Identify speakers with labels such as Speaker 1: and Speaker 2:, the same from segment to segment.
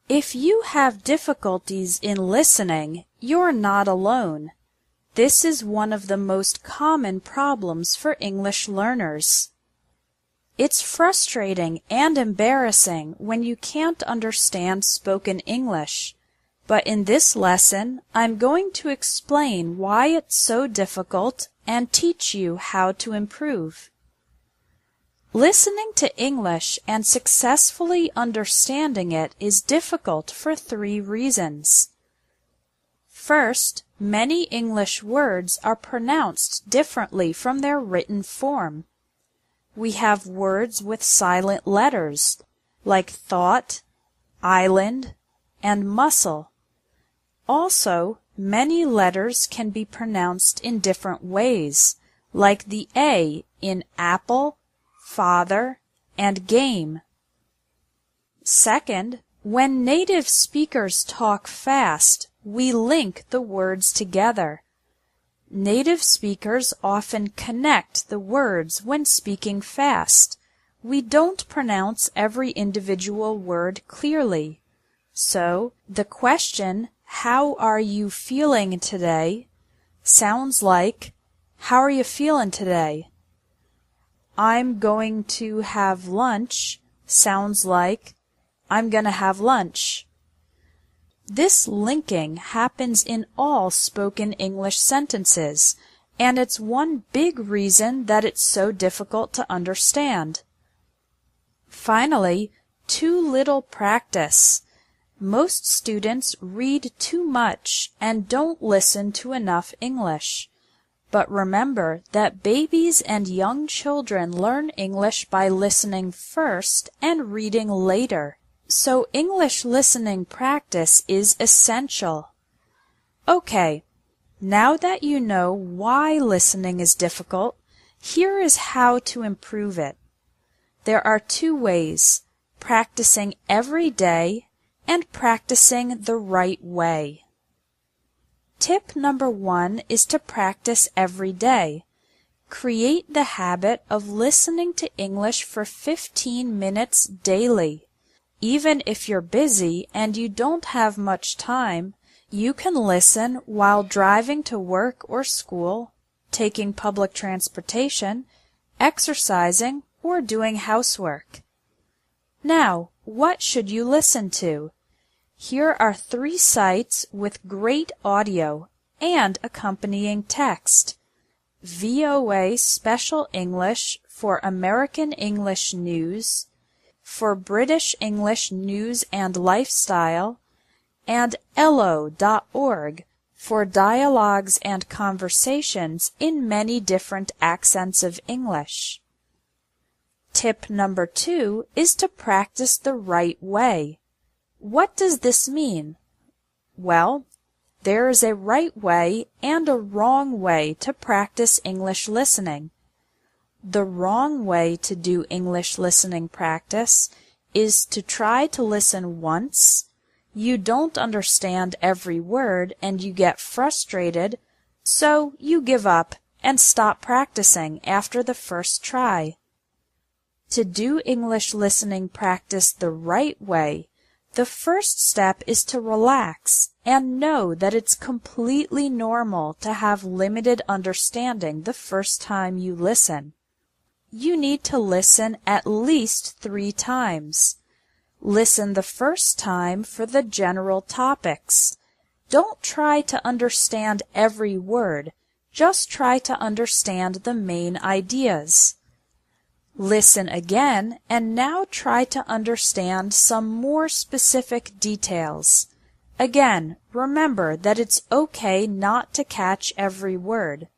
Speaker 1: If you have difficulties in listening, you're not alone. This is one of the most common problems for English learners. It's frustrating and embarrassing when you can't understand spoken English, but in this lesson, I'm going to explain why it's so difficult and teach you how to improve. Listening to English and successfully understanding it is difficult for 3 reasons. First, many English words are pronounced differently from their written form. We have words with silent letters, like thought, island, and muscle. Also, many letters can be pronounced in different ways, like the A in apple, father, and game. Second, when native speakers talk fast, we link the words together. Native speakers often connect the words when speaking fast. We don't pronounce every individual word clearly. So, the question, "How are you feeling today?" sounds like, "How are you feeling today?" "I'm going to have lunch" sounds like, "I'm going to have lunch." This linking happens in all spoken English sentences, and it's one big reason that it's so difficult to understand. Finally, too little practice. Most students read too much and don't listen to enough English. But remember that babies and young children learn English by listening first and reading later. So English listening practice is essential. Okay, now that you know why listening is difficult, here is how to improve it. There are 2 ways: practicing every day and practicing the right way. Tip number 1 is to practice every day. Create the habit of listening to English for 15 minutes daily. Even if you're busy and you don't have much time, you can listen while driving to work or school, taking public transportation, exercising, or doing housework. Now, what should you listen to? Here are 3 sites with great audio and accompanying text. VOA Special English for American English News, for British English News and Lifestyle, and elo.org for dialogues and conversations in many different accents of English. Tip number 2 is to practice the right way. What does this mean? Well, there is a right way and a wrong way to practice English listening. The wrong way to do English listening practice is to try to listen once, you don't understand every word and you get frustrated, so you give up and stop practicing after the first try. To do English listening practice the right way, the first step is to relax and know that it's completely normal to have limited understanding the first time you listen. You need to listen at least 3 times. Listen the first time for the general topics. Don't try to understand every word, just try to understand the main ideas. Listen again and now try to understand some more specific details. Again, remember that it's okay not to catch every word.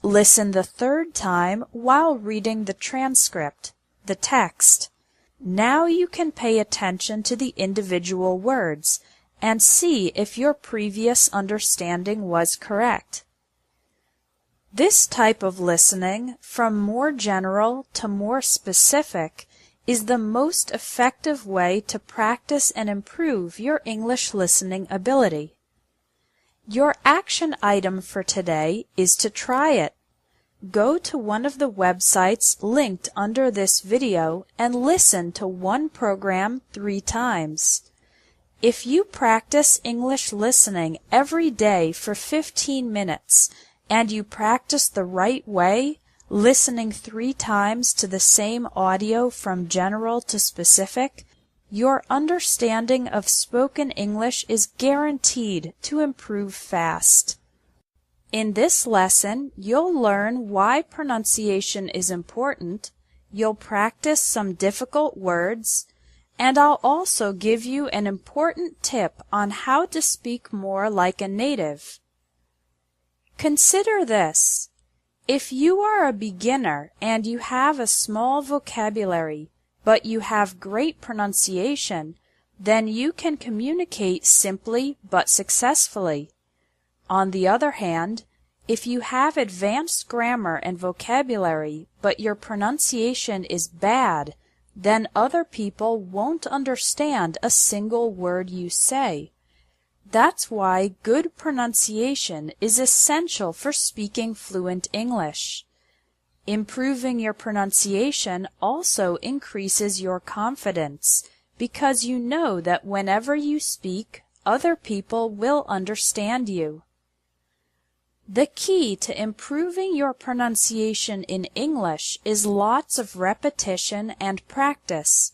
Speaker 1: Listen the 3rd time while reading the transcript, the text. Now you can pay attention to the individual words and see if your previous understanding was correct. This type of listening, from more general to more specific, is the most effective way to practice and improve your English listening ability. Your action item for today is to try it. Go to one of the websites linked under this video and listen to one program 3 times. If you practice English listening every day for 15 minutes and you practice the right way, listening 3 times to the same audio from general to specific, your understanding of spoken English is guaranteed to improve fast. In this lesson, you'll learn why pronunciation is important, you'll practice some difficult words, and I'll also give you an important tip on how to speak more like a native. Consider this. If you are a beginner and you have a small vocabulary, but you have great pronunciation, then you can communicate simply but successfully. On the other hand, if you have advanced grammar and vocabulary, but your pronunciation is bad, then other people won't understand a single word you say. That's why good pronunciation is essential for speaking fluent English. Improving your pronunciation also increases your confidence, because you know that whenever you speak, other people will understand you. The key to improving your pronunciation in English is lots of repetition and practice.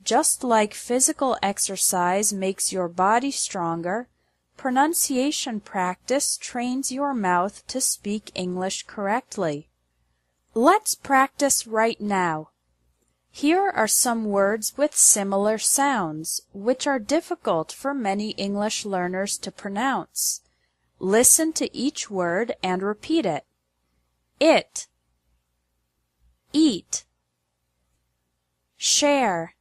Speaker 1: Just like physical exercise makes your body stronger, pronunciation practice trains your mouth to speak English correctly. Let's practice right now. Here are some words with similar sounds, which are difficult for many English learners to pronounce. Listen to each word and repeat it. It, eat, share,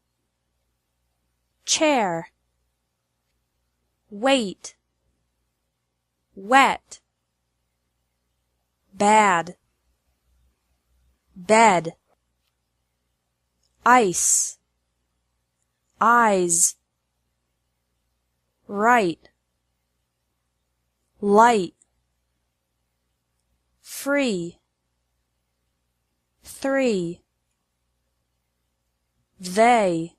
Speaker 1: chair, wait, wet, bad, bed, ice, eyes, right, light, free, 3, they,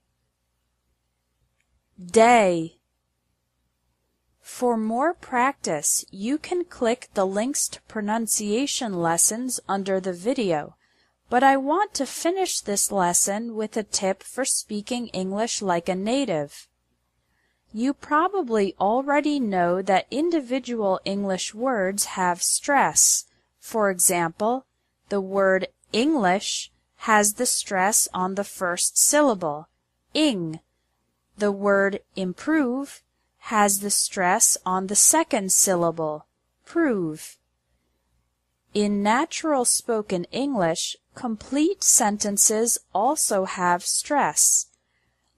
Speaker 1: day. For more practice, you can click the links to pronunciation lessons under the video, but I want to finish this lesson with a tip for speaking English like a native. You probably already know that individual English words have stress. For example, the word English has the stress on the first syllable, ing. The word improve has the stress on the second syllable, prove. In natural spoken English, complete sentences also have stress.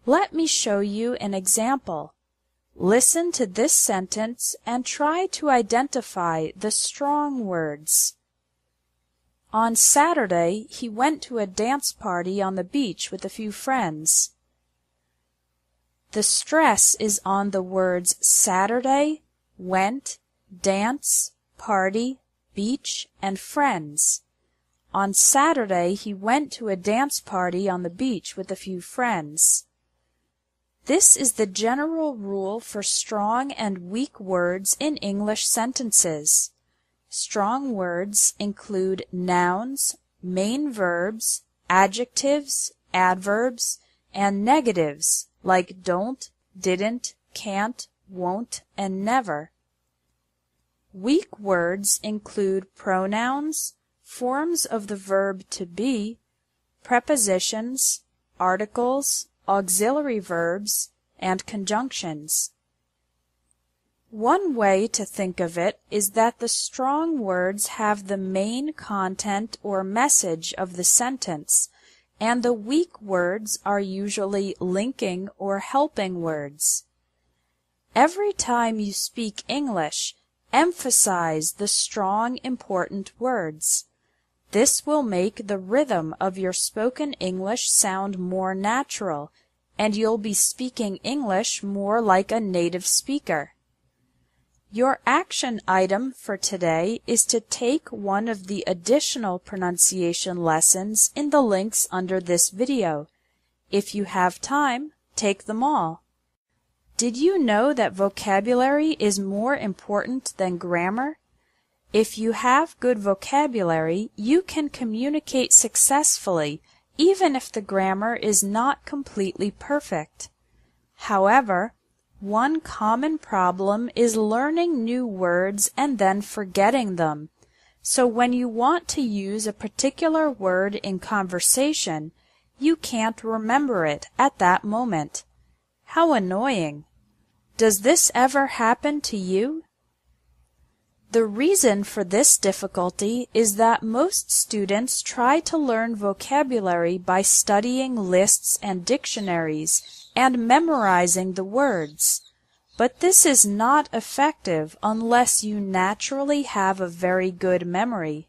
Speaker 1: Let me show you an example. Listen to this sentence and try to identify the strong words. On Saturday, he went to a dance party on the beach with a few friends. The stress is on the words Saturday, went, dance, party, beach, and friends. On Saturday, he went to a dance party on the beach with a few friends. This is the general rule for strong and weak words in English sentences. Strong words include nouns, main verbs, adjectives, adverbs, and negatives like don't, didn't, can't, won't, and never. Weak words include pronouns, forms of the verb to be, prepositions, articles, auxiliary verbs, and conjunctions. One way to think of it is that the strong words have the main content or message of the sentence, and the weak words are usually linking or helping words. Every time you speak English, emphasize the strong, important words. This will make the rhythm of your spoken English sound more natural, and you'll be speaking English more like a native speaker. Your action item for today is to take one of the additional pronunciation lessons in the links under this video. If you have time, take them all. Did you know that vocabulary is more important than grammar? If you have good vocabulary, you can communicate successfully, even if the grammar is not completely perfect. However, one common problem is learning new words and then forgetting them. So when you want to use a particular word in conversation, you can't remember it at that moment. How annoying! Does this ever happen to you? The reason for this difficulty is that most students try to learn vocabulary by studying lists and dictionaries and memorizing the words. But this is not effective unless you naturally have a very good memory.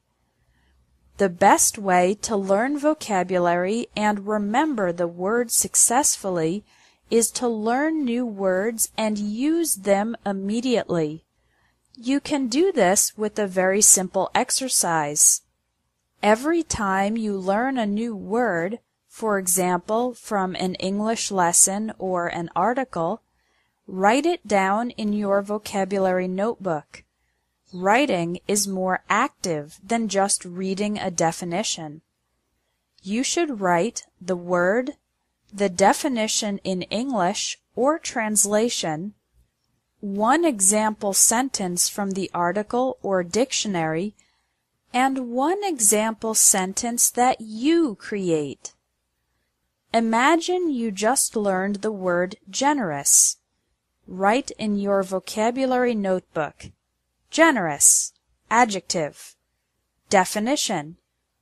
Speaker 1: The best way to learn vocabulary and remember the words successfully is to learn new words and use them immediately. You can do this with a very simple exercise. Every time you learn a new word, for example, from an English lesson or an article, write it down in your vocabulary notebook. Writing is more active than just reading a definition. You should write the word, the definition in English or translation, one example sentence from the article or dictionary, and one example sentence that you create. Imagine you just learned the word generous. Write in your vocabulary notebook, generous, adjective. Definition: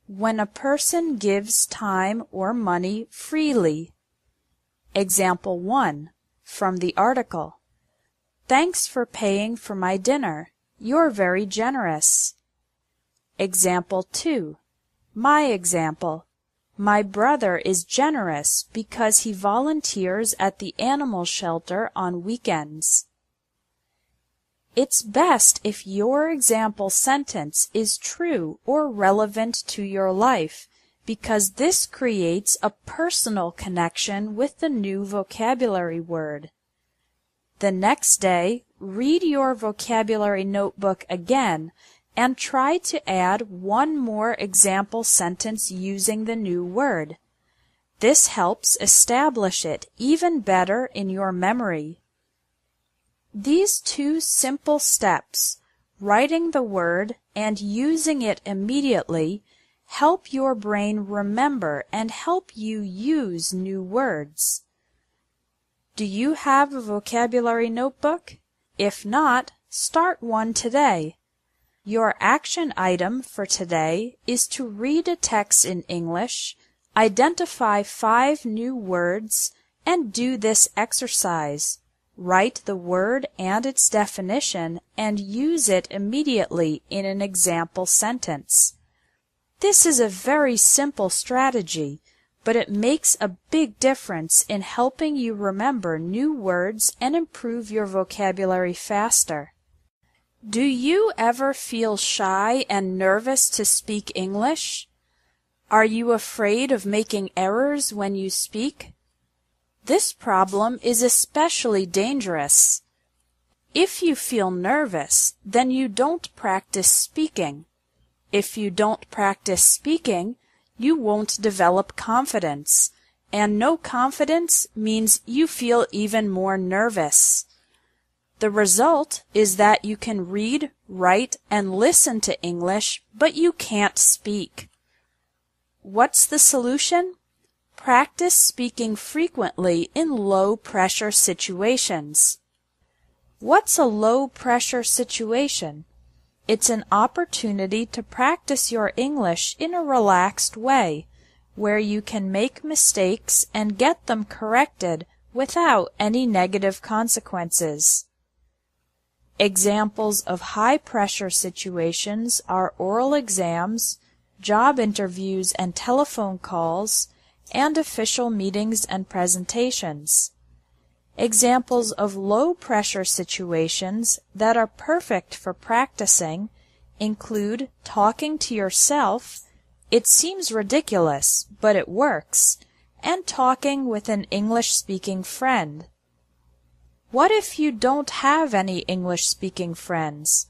Speaker 1: when a person gives time or money freely. Example 1 from the article. Thanks for paying for my dinner. You're very generous. Example 2. My example. My brother is generous because he volunteers at the animal shelter on weekends. It's best if your example sentence is true or relevant to your life, because this creates a personal connection with the new vocabulary word. The next day, read your vocabulary notebook again and try to add one more example sentence using the new word. This helps establish it even better in your memory. These two simple steps, writing the word and using it immediately, help your brain remember and help you use new words. Do you have a vocabulary notebook? If not, start one today. Your action item for today is to read a text in English, identify 5 new words, and do this exercise. Write the word and its definition and use it immediately in an example sentence. This is a very simple strategy, but it makes a big difference in helping you remember new words and improve your vocabulary faster. Do you ever feel shy and nervous to speak English? Are you afraid of making errors when you speak? This problem is especially dangerous. If you feel nervous, then you don't practice speaking. If you don't practice speaking, you won't develop confidence, and no confidence means you feel even more nervous. The result is that you can read, write, and listen to English, but you can't speak. What's the solution? Practice speaking frequently in low-pressure situations. What's a low-pressure situation? It's an opportunity to practice your English in a relaxed way, where you can make mistakes and get them corrected without any negative consequences. Examples of high-pressure situations are oral exams, job interviews and telephone calls, and official meetings and presentations. Examples of low-pressure situations that are perfect for practicing include talking to yourself, "It seems ridiculous, but it works," and talking with an English-speaking friend. What if you don't have any English-speaking friends?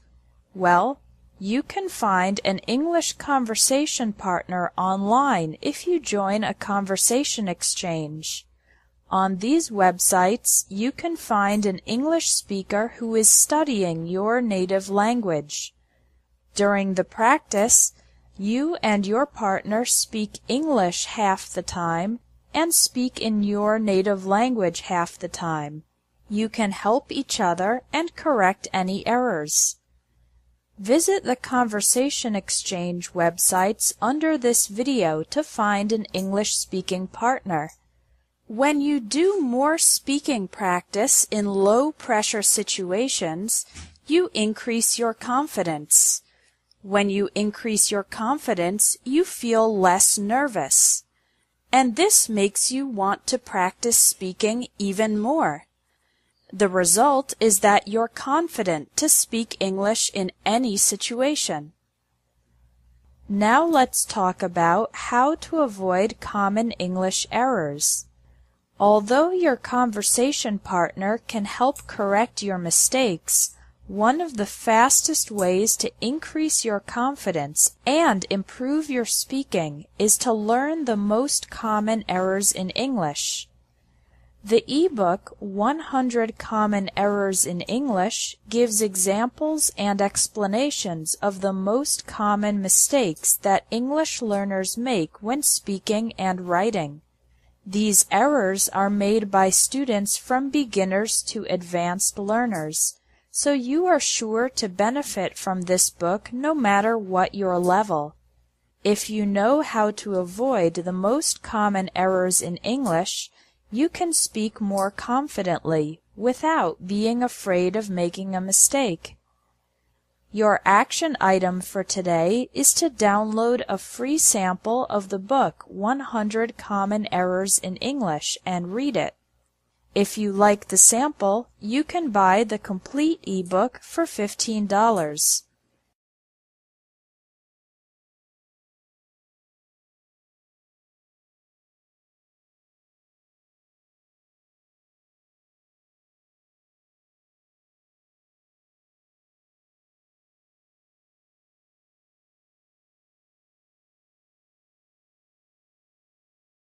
Speaker 1: Well, you can find an English conversation partner online if you join a conversation exchange. On these websites, you can find an English speaker who is studying your native language. During the practice, you and your partner speak English half the time and speak in your native language half the time. You can help each other and correct any errors. Visit the Conversation Exchange websites under this video to find an English-speaking partner. When you do more speaking practice in low-pressure situations, you increase your confidence. When you increase your confidence, you feel less nervous. And this makes you want to practice speaking even more. The result is that you're confident to speak English in any situation. Now let's talk about how to avoid common English errors. Although your conversation partner can help correct your mistakes, one of the fastest ways to increase your confidence and improve your speaking is to learn the most common errors in English. The ebook 100 Common Errors in English gives examples and explanations of the most common mistakes that English learners make when speaking and writing. These errors are made by students from beginners to advanced learners, so you are sure to benefit from this book no matter what your level. If you know how to avoid the most common errors in English, you can speak more confidently without being afraid of making a mistake. Your action item for today is to download a free sample of the book 100 Common Errors in English and read it. If you like the sample, you can buy the complete ebook for $15.